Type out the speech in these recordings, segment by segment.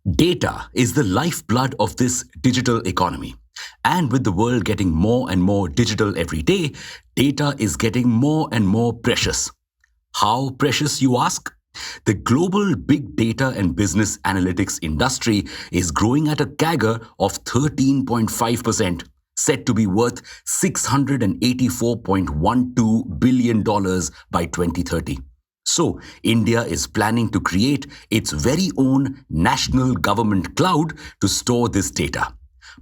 Data is the lifeblood of this digital economy. And with the world getting more and more digital every day, data is getting more and more precious. How precious, you ask? The global big data and business analytics industry is growing at a CAGR of 13.5%, set to be worth $684.12 billion by 2030. So, India is planning to create its very own national government cloud to store this data.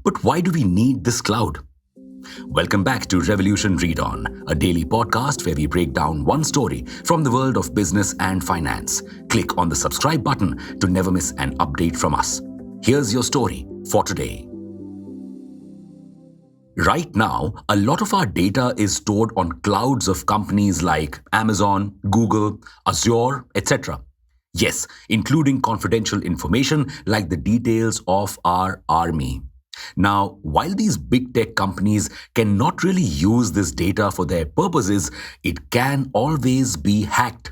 But why do we need this cloud? Welcome back to Revolution Read On, a daily podcast where we break down one story from the world of business and finance. Click on the subscribe button to never miss an update from us. Here's your story for today. Right now, a lot of our data is stored on clouds of companies like Amazon, Google, Azure, etc. Yes, including confidential information like the details of our army. Now, while these big tech companies cannot really use this data for their purposes, it can always be hacked.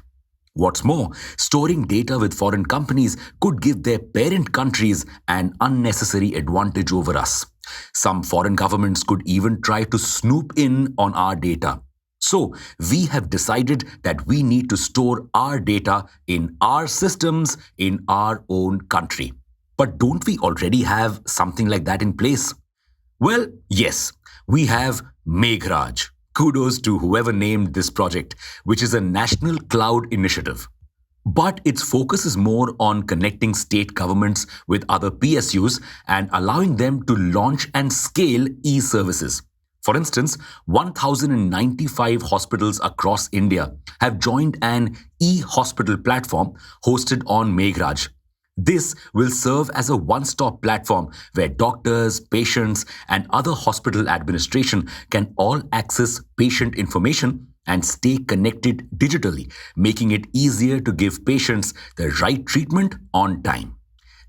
What's more, storing data with foreign companies could give their parent countries an unnecessary advantage over us. Some foreign governments could even try to snoop in on our data. So, we have decided that we need to store our data in our systems in our own country. But don't we already have something like that in place? Well, yes, we have Meghraj. Kudos to whoever named this project, which is a national cloud initiative. But its focus is more on connecting state governments with other PSUs and allowing them to launch and scale e-services. For instance, 1,095 hospitals across India have joined an e-hospital platform hosted on Meghraj. This will serve as a one-stop platform where doctors, patients, and other hospital administration can all access patient information and stay connected digitally, making it easier to give patients the right treatment on time.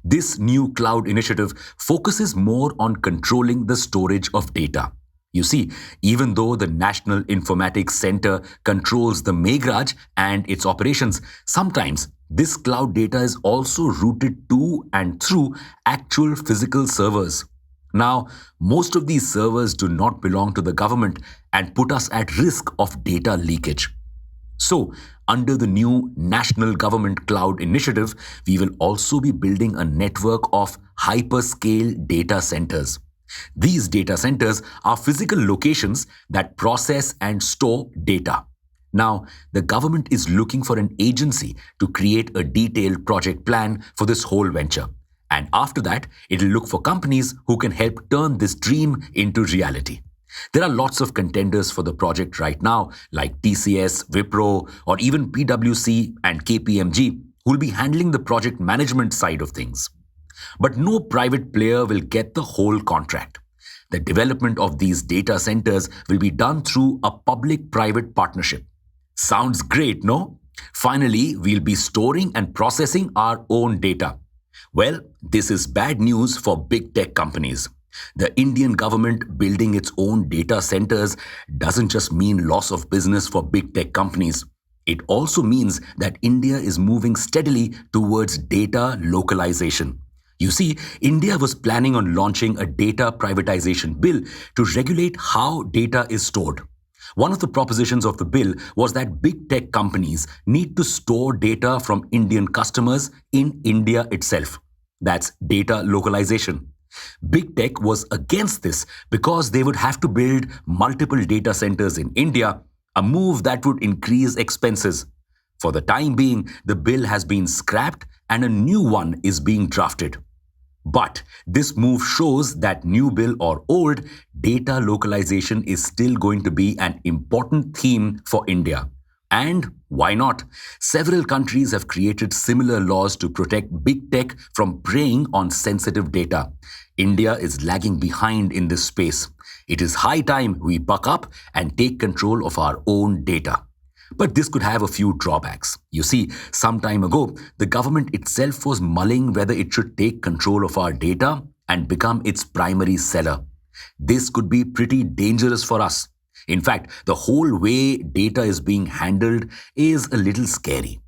This new cloud initiative focuses more on controlling the storage of data. You see, even though the National Informatics Center controls the Meghraj and its operations, sometimes this cloud data is also routed to and through actual physical servers. Now, most of these servers do not belong to the government and put us at risk of data leakage. So, under the new National Government Cloud Initiative, we will also be building a network of hyperscale data centers. These data centers are physical locations that process and store data. Now, the government is looking for an agency to create a detailed project plan for this whole venture. And after that, it'll look for companies who can help turn this dream into reality. There are lots of contenders for the project right now, like TCS, Wipro, or even PwC and KPMG, who will be handling the project management side of things. But no private player will get the whole contract. The development of these data centers will be done through a public-private partnership. Sounds great, no? Finally, we'll be storing and processing our own data. Well, this is bad news for big tech companies. The Indian government building its own data centers doesn't just mean loss of business for big tech companies. It also means that India is moving steadily towards data localization. You see, India was planning on launching a data privatization bill to regulate how data is stored. One of the propositions of the bill was that big tech companies need to store data from Indian customers in India itself. That's data localization. Big tech was against this because they would have to build multiple data centers in India, a move that would increase expenses. For the time being, the bill has been scrapped and a new one is being drafted. But this move shows that new bill or old, data localization is still going to be an important theme for India. And why not? Several countries have created similar laws to protect big tech from preying on sensitive data. India is lagging behind in this space. It is high time we buck up and take control of our own data. But this could have a few drawbacks. You see, some time ago, the government itself was mulling whether it should take control of our data and become its primary seller. This could be pretty dangerous for us. In fact, the whole way data is being handled is a little scary.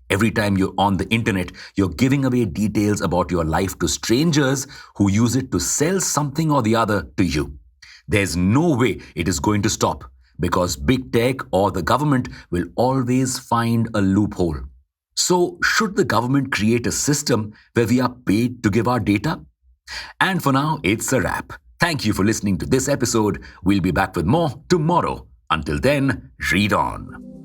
Every time you're on the internet, you're giving away details about your life to strangers who use it to sell something or the other to you. There's no way it is going to stop because big tech or the government will always find a loophole. So, should the government create a system where we are paid to give our data? And for now, it's a wrap. Thank you for listening to this episode. We'll be back with more tomorrow. Until then, read on.